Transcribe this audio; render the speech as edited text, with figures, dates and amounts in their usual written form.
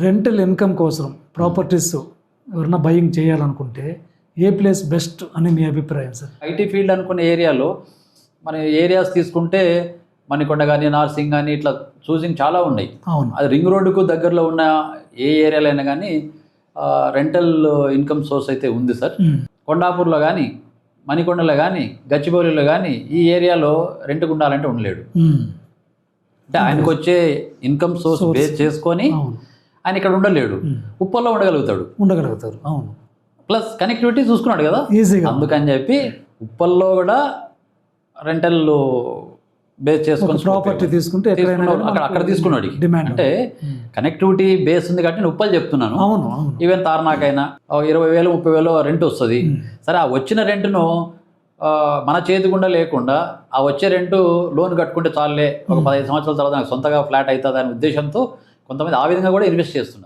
Rental income కోసం properties ఎవరైనా buying చేయాలనుకుంటే ఏ ప్లేస్ బెస్ట్ అని మీ అభిప్రాయం సార్? ఐటీ ఫీల్డ్ అనుకున్న ఏరియాలో మన ఏరియాస్ తీసుకుంటే మణికొండ కానీ నార్సింగ్ కానీ ఇట్లా చూసింగ్ చాలా ఉన్నాయి. అవును. అది రింగ్ రోడ్డుకు దగ్గరలో ఉన్న ఏ ఏరియాలో అయినా కానీ రెంటల్ ఇన్కమ్ సోర్స్ అయితే ఉంది సార్. కొండాపూర్లో కానీ మణికొండలో కానీ గచ్చిబౌలిలో కానీ ఈ ఏరియాలో రెంట్కు ఉండాలంటే ఉండలేడు. అంటే ఆయనకు వచ్చే ఇన్కమ్ సోర్స్ బేస్ చేసుకొని ఆయన ఇక్కడ ఉండలేడు. ఉప్పల్లో ఉండగలుగుతాడు. అవును. ప్లస్ కనెక్టివిటీ చూసుకున్నాడు కదా ఈజీగా. అందుకని చెప్పి ఉప్పల్లో కూడా రెంటల్ బేస్ చేసుకొని ప్రాపర్టీ తీసుకుంటే అక్కడ తీసుకున్నాడు. అంటే కనెక్టివిటీ బేస్ ఉంది కాబట్టి నేను ఉప్పలు చెప్తున్నాను. అవును. ఈవెన్ తార్నాకైనా 20,000 30,000 రెంట్ వస్తుంది. సరే ఆ వచ్చిన రెంట్ను మన చేతి గుండా లేకుండా ఆ వచ్చే రెంటు లోన్ కట్టుకుంటే చాలులే, ఒక 15 సంవత్సరాల తర్వాత నాకు సొంతగా ఫ్లాట్ అవుతుంది అనే ఉద్దేశంతో కొంతమంది ఆ విధంగా కూడా ఇన్వెస్ట్ చేస్తున్నారు.